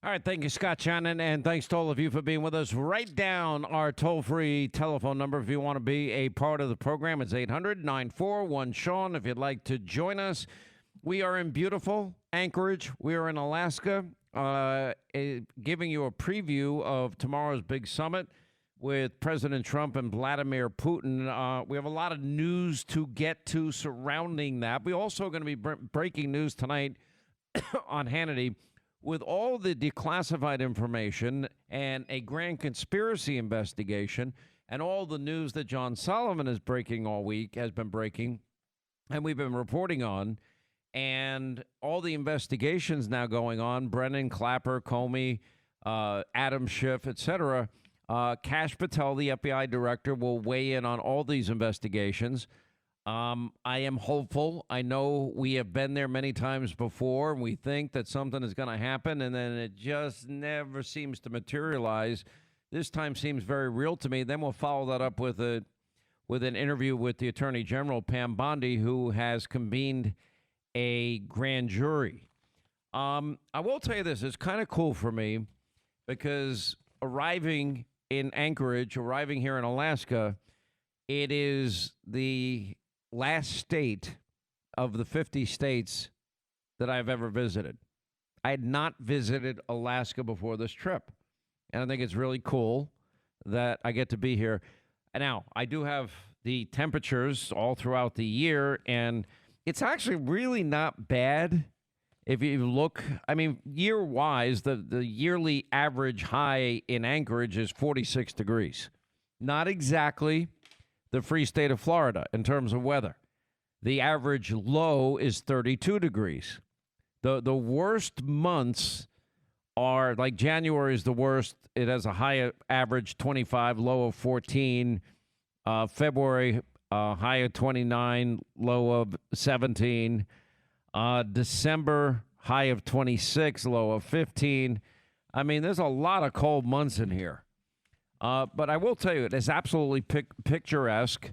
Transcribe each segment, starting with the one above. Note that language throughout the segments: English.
All right, thank you, Scott Shannon, and thanks to all of you for being with us. Write down our toll-free telephone number if you want to be a part of the program. It's 800-941-SEAN if you'd like to join us. We are in beautiful Anchorage. We are in Alaska, giving you a preview of tomorrow's big summit with President Trump and Vladimir Putin. We have a lot of news to get to surrounding that. We're also going to be breaking news tonight on Hannity with all the declassified information and a grand conspiracy investigation and all the news that John Solomon is breaking all week, has been breaking, and we've been reporting on, and all the investigations now going on, Brennan, Clapper, Comey, Adam Schiff, etc. Kash Patel, the FBI director, will weigh in on all these investigations. I am hopeful. I know we have been there many times before, and we think that something is going to happen, and then it just never seems to materialize. This time seems very real to me. Then we'll follow that up with an interview with the Attorney General, Pam Bondi, who has convened a grand jury. I will tell you this. It's kind of cool for me because arriving in Anchorage, arriving here in Alaska, it is the last state of the 50 states that I've ever visited. I had not visited Alaska before this trip. And I think it's really cool that I get to be here. And now, I do have the temperatures all throughout the year, and it's actually really not bad. If you look, I mean, year-wise, the yearly average high in Anchorage is 46 degrees. Not exactly the free state of Florida in terms of weather. The average low is 32 degrees. The worst months are, like January is the worst. It has a high average 25, low of 14. February, high of 29, low of 17. December, high of 26, low of 15. I mean, there's a lot of cold months in here. But I will tell you, it is absolutely picturesque.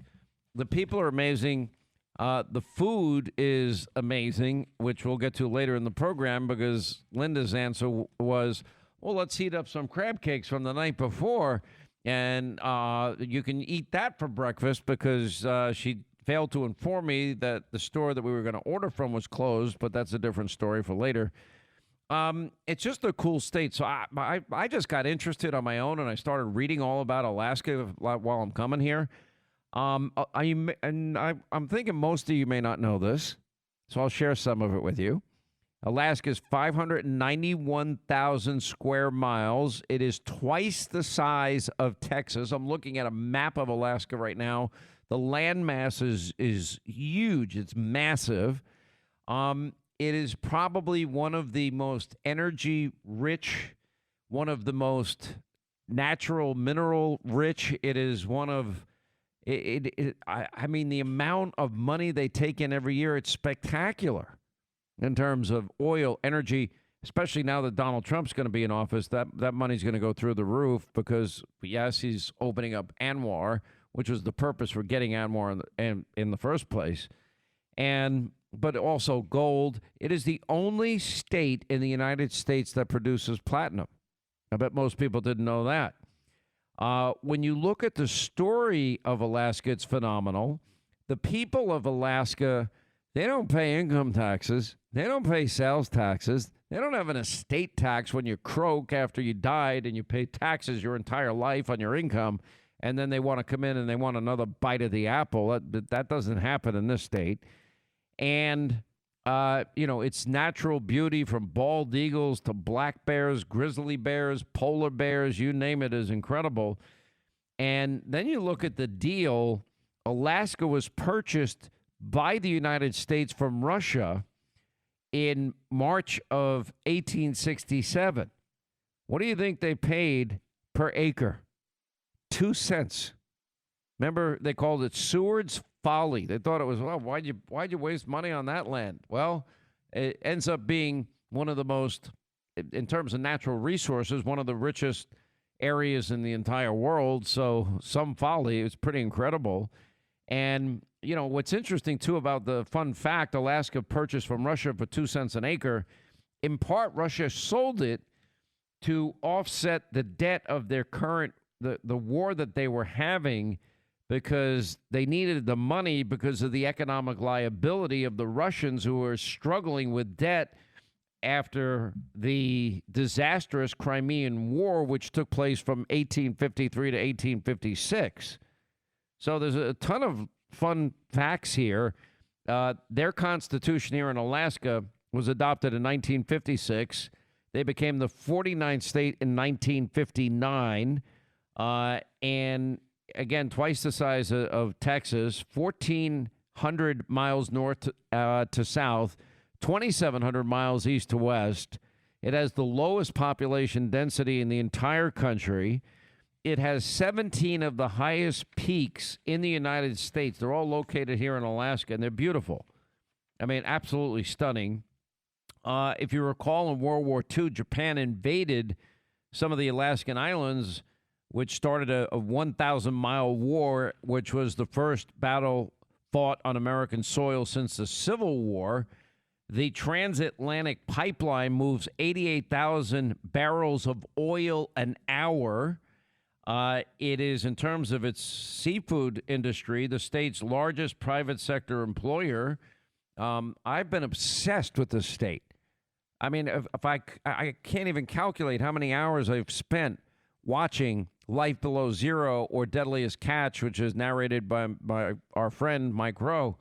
The people are amazing. The food is amazing, which we'll get to later in the program because Linda's answer was, well, let's heat up some crab cakes from the night before, and you can eat that for breakfast because she failed to inform me that the store that we were going to order from was closed, but that's a different story for later. It's just a cool state. So I just got interested on my own, and I started reading all about Alaska while I'm coming here. I'm thinking most of you may not know this, so I'll share some of it with you. Alaska is 591,000 square miles. It is twice the size of Texas. I'm looking at a map of Alaska right now. The landmass is huge. It's massive. It is probably one of the most energy rich, one of the most natural mineral rich. It is one of I mean, the amount of money they take in every year, it's spectacular in terms of oil, energy, especially now that Donald Trump's going to be in office. That money's going to go through the roof because, yes, he's opening up ANWR, which was the purpose for getting ANWR in the first place. But also gold. It is the only state in the United States that produces platinum. I bet most people didn't know that. When you look at the story of Alaska, it's phenomenal. The people of Alaska, they don't pay income taxes. They don't pay sales taxes. They don't have an estate tax when you croak after you died and you pay taxes your entire life on your income, and then they want to come in and they want another bite of the apple. That doesn't happen in this state. And it's natural beauty from bald eagles to black bears, grizzly bears, polar bears, you name it, is incredible. And then you look at the deal. Alaska was purchased by the United States from Russia in March of 1867. What do you think they paid per acre? 2 cents. Remember, they called it Seward's Folly. They thought it was, well, why'd you waste money on that land? Well, it ends up being one of the most, in terms of natural resources, one of the richest areas in the entire world. So some folly. It's pretty incredible. And, what's interesting, too, about the fun fact, Alaska purchased from Russia for 2 cents an acre. In part, Russia sold it to offset the debt of their current the war that they were having, because they needed the money because of the economic liability of the Russians, who were struggling with debt after the disastrous Crimean War, which took place from 1853 to 1856. So there's a ton of fun facts here. Their constitution here in Alaska was adopted in 1956. They became the 49th state in 1959. And again, twice the size of Texas, 1,400 miles north to south, 2,700 miles east to west. It has the lowest population density in the entire country. It has 17 of the highest peaks in the United States. They're all located here in Alaska, and they're beautiful. I mean, absolutely stunning. If you recall, in World War II, Japan invaded some of the Alaskan islands, which started a 1,000-mile war, which was the first battle fought on American soil since the Civil War. The transatlantic pipeline moves 88,000 barrels of oil an hour. It is, in terms of its seafood industry, the state's largest private sector employer. I've been obsessed with this state. I mean, if I can't even calculate how many hours I've spent watching Life Below Zero or Deadliest Catch, which is narrated by our friend Mike Rowe.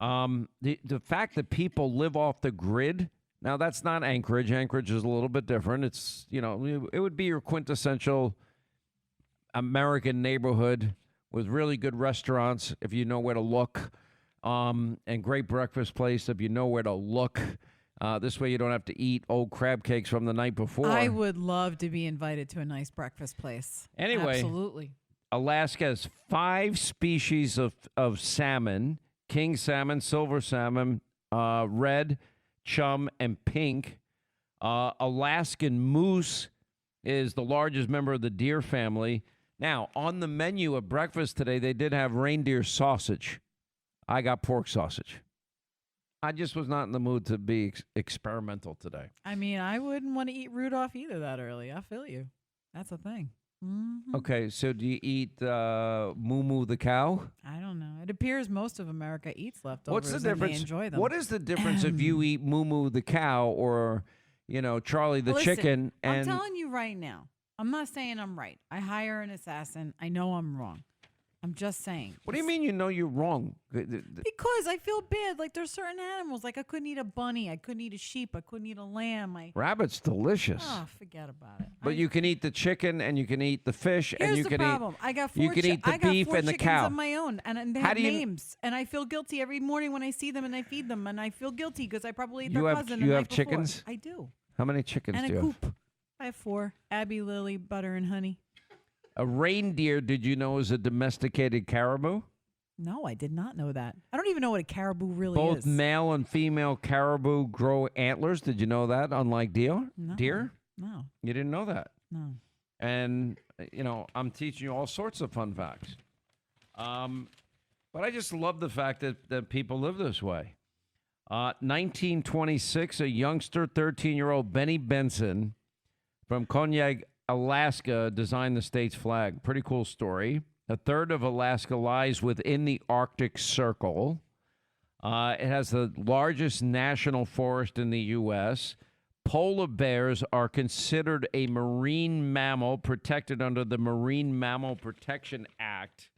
The fact that people live off the grid, now that's not Anchorage. Anchorage is a little bit different. It's, it would be your quintessential American neighborhood with really good restaurants if you know where to look, and great breakfast place if you know where to look. This way you don't have to eat old crab cakes from the night before. I would love to be invited to a nice breakfast place. Anyway, absolutely. Alaska has 5 species of salmon: king salmon, silver salmon, red, chum, and pink. Alaskan moose is the largest member of the deer family. Now, on the menu at breakfast today, they did have reindeer sausage. I got pork sausage. I just was not in the mood to be experimental today. I mean, I wouldn't want to eat Rudolph either that early. I feel you. That's a thing. Mm-hmm. Okay, so do you eat Moo Moo the cow? I don't know. It appears most of America eats leftovers. What's the difference? And they enjoy them. What is the difference if you eat Moo Moo the cow or, Charlie the chicken? And I'm telling you right now, I'm not saying I'm right. I hire an assassin. I know I'm wrong. I'm just saying. What do you mean you know you're wrong? Because I feel bad. Like, there's certain animals. Like, I couldn't eat a bunny. I couldn't eat a sheep. I couldn't eat a lamb. Rabbit's delicious. Oh, forget about it. But you can eat the chicken, and you can eat the fish, and you can eat. Here's the problem. I got four. You can eat the beef and the cow of my own, and they have names. And I feel guilty every morning when I see them and I feed them, and I feel guilty because I probably ate their cousin. You have chickens? I do. How many chickens and do you have? And a coop. I have 4. Abby, Lily, Butter, and Honey. A reindeer, did you know, is a domesticated caribou? No, I did not know that. I don't even know what a caribou really Both is. Both male and female caribou grow antlers. Did you know that, unlike deer? No. Deer? No. You didn't know that? No. And, I'm teaching you all sorts of fun facts. But I just love the fact that people live this way. 1926, a youngster, 13-year-old Benny Benson from Cognac, Alaska, designed the state's flag. Pretty cool story. A third of Alaska lies within the Arctic Circle. It has the largest national forest in the U.S. Polar bears are considered a marine mammal protected under the Marine Mammal Protection Act.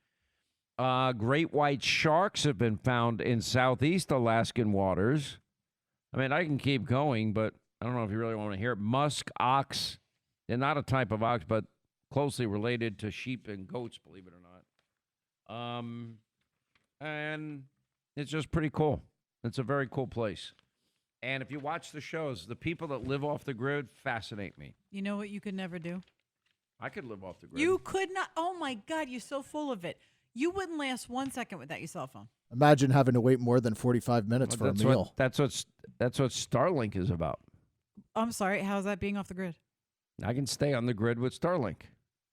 Great white sharks have been found in southeast Alaskan waters. I mean, I can keep going, but I don't know if you really want to hear it. Musk ox. They're not a type of ox, but closely related to sheep and goats, believe it or not. And it's just pretty cool. It's a very cool place. And if you watch the shows, the people that live off the grid fascinate me. You know what you could never do? I could live off the grid. You could not. Oh, my God, you're so full of it. You wouldn't last 1 second without your cell phone. Imagine having to wait more than 45 minutes for a meal. That's what Starlink is about. I'm sorry. How's that being off the grid? I can stay on the grid with Starlink.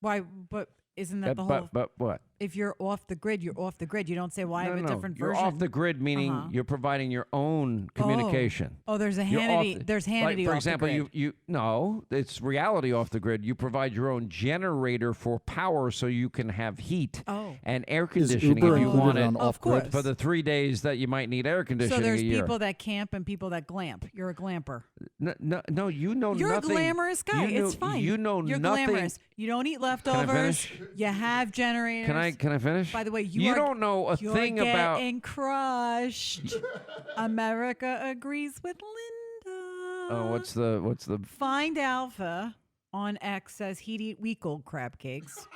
Why? But isn't that the whole? But what? if you're off the grid, you're off the grid. You don't say, well, I have a different You're version. off the grid, meaning you're providing your own communication. Oh, there's a Hannity. There's Hannity like, for off example, the grid. No, it's reality off the grid. You provide your own generator for power so you can have heat and air conditioning Uber if you want it. off grid for the 3 days that you might need air conditioning So there's a year. people that camp and people that glamp. You're a glamper. No, you know You're nothing. You're a glamorous guy. It's fine. You know You're nothing. Glamorous. You don't eat leftovers. You have generators. Can I finish? By the way, you don't know a thing about. You're getting crushed. America agrees with Linda. Oh, what's the? Find Alpha on X says he'd eat week-old crab cakes.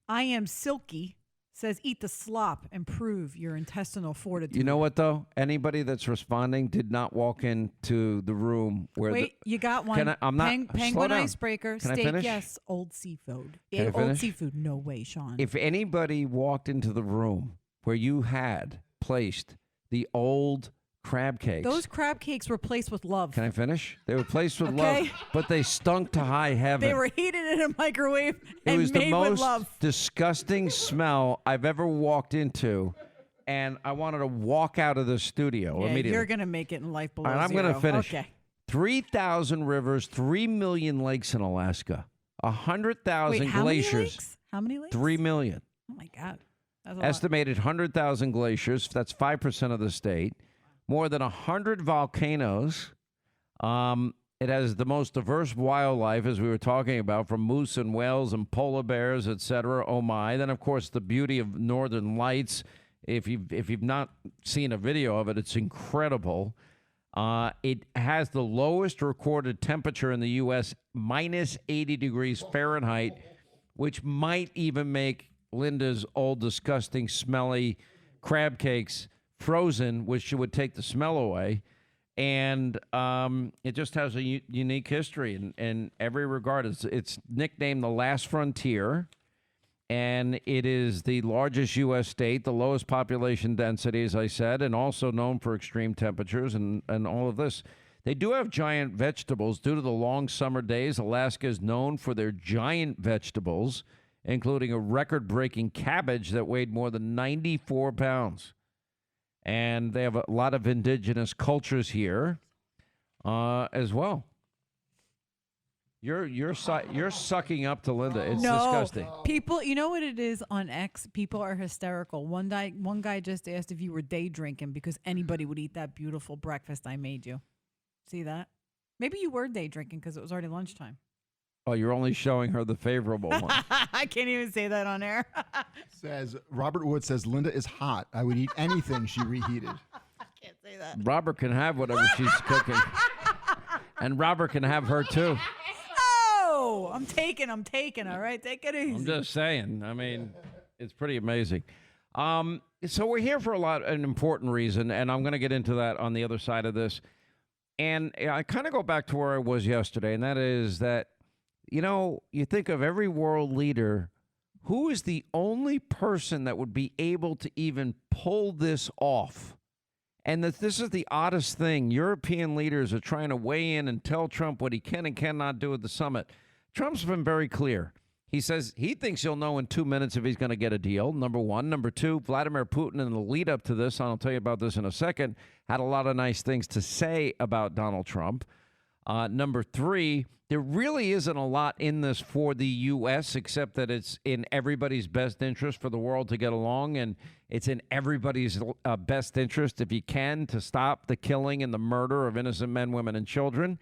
I am Silky says eat the slop and prove your intestinal fortitude. You know what though? Anybody that's responding did not walk into the room where. Wait, you got one. I'm not. Penguin icebreaker. Can Steak, I finish? yes. Old seafood. Can I finish? Old seafood. No way, Sean. If anybody walked into the room where you had placed the old crab cakes. Those crab cakes were placed with love. Can I finish? They were placed with love, but they stunk to high heaven. They were heated in a microwave It and was made the with most love. disgusting smell I've ever walked into, and I wanted to walk out of the studio immediately. You're going to make it in life below All right, I'm zero. going to finish. Okay. 3,000 rivers, 3 million lakes in Alaska, 100,000 How many glaciers. lakes? How many lakes? 3 million. Oh, my God. That's a Estimated 100,000 glaciers. That's 5% of the state. More than 100 volcanoes. It has the most diverse wildlife, as we were talking about, from moose and whales and polar bears, etc. Oh my! Then, of course, the beauty of Northern Lights. If you've not seen a video of it, it's incredible. It has the lowest recorded temperature in the U.S., minus 80 degrees Fahrenheit, which might even make Linda's old, disgusting, smelly crab cakes frozen, which would take the smell away. And it just has a unique history in every regard. It's nicknamed the Last Frontier, and it is the largest U.S. state, the lowest population density, as I said, and also known for extreme temperatures and all of this. They do have giant vegetables. Due to the long summer days, Alaska is known for their giant vegetables, including a record-breaking cabbage that weighed more than 94 pounds. And they have a lot of indigenous cultures here as well. You're sucking up to Linda. It's disgusting. People, you know what it is on X? People are hysterical. One guy just asked if you were day drinking because anybody would eat that beautiful breakfast I made you. See that? Maybe you were day drinking because it was already lunchtime. Oh, you're only showing her the favorable one. I can't even say that on air. Robert Wood says Linda is hot. I would eat anything she reheated. I can't say that. Robert can have whatever she's cooking. And Robert can have her too. Oh, I'm taking, all right? Take it easy. I'm just saying. I mean, it's pretty amazing. So we're here for an important reason, and I'm going to get into that on the other side of this. And I kind of go back to where I was yesterday, and that is that, you know, you think of every world leader, who is the only person that would be able to even pull this off? And that this is the oddest thing. European leaders are trying to weigh in and tell Trump what he can and cannot do at the summit. Trump's been very clear. He says he thinks he'll know in 2 minutes if he's going to get a deal, number one. Number two, Vladimir Putin, in the lead up to this, and I'll tell you about this in a second, had a lot of nice things to say about Donald Trump. Number three, there really isn't a lot in this for the U.S., except that it's in everybody's best interest for the world to get along, and it's in everybody's best interest, if you can, to stop the killing and the murder of innocent men, women, and children.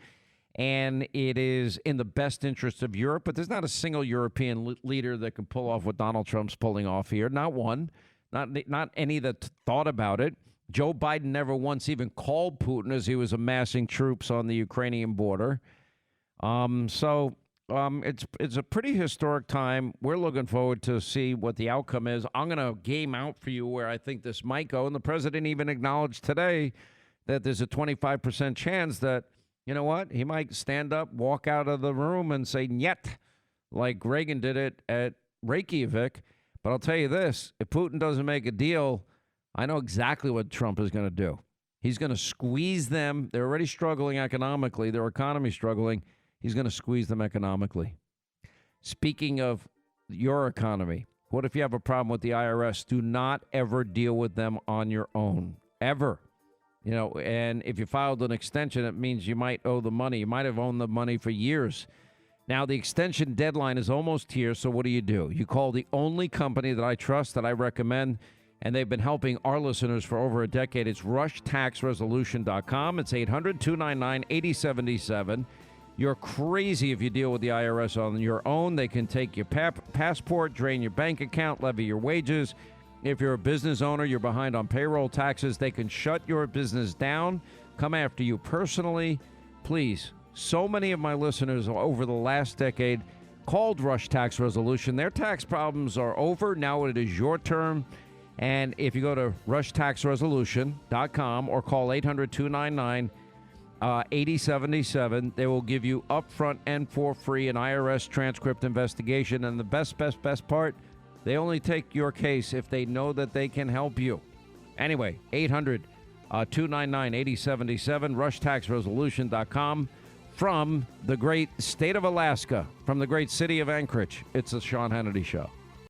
And it is in the best interest of Europe, but there's not a single European leader that can pull off what Donald Trump's pulling off here. Not one. Not any that thought about it. Joe Biden never once even called Putin as he was amassing troops on the Ukrainian border. It's a pretty historic time. We're looking forward to see what the outcome is. I'm going to game out for you where I think this might go. And the president even acknowledged today that there's a 25% chance that, you know what, he might stand up, walk out of the room and say, "Nyet," like Reagan did it at Reykjavik. But I'll tell you this, if Putin doesn't make a deal, I know exactly what Trump is going to do. He's going to squeeze them. They're already struggling economically. Their economy's struggling. He's going to squeeze them economically. Speaking of your economy, What if you have a problem with the IRS? Do not ever deal with them on your own, ever. You know, and if you filed an extension, it means you might owe the money. You might have owned the money for years. Now, the extension deadline is almost here, so what do? You call the only company that I trust, that I recommend, and they've been helping our listeners for over a decade. It's rushtaxresolution.com. It's 800-299-8077. You're crazy if you deal with the IRS on your own. They can take your passport, drain your bank account, levy your wages. If you're a business owner, you're behind on payroll taxes, they can shut your business down, come after you personally. Please, so many of my listeners over the last decade called Rush Tax Resolution. Their tax problems are over. Now it is your turn. And if you go to rushtaxresolution.com or call 800-299-8077, they will give you upfront and for free an IRS transcript investigation. And the best part, they only take your case if they know that they can help you. Anyway, 800-299-8077, rushtaxresolution.com. From the great state of Alaska, from the great city of Anchorage, it's the Sean Hannity Show.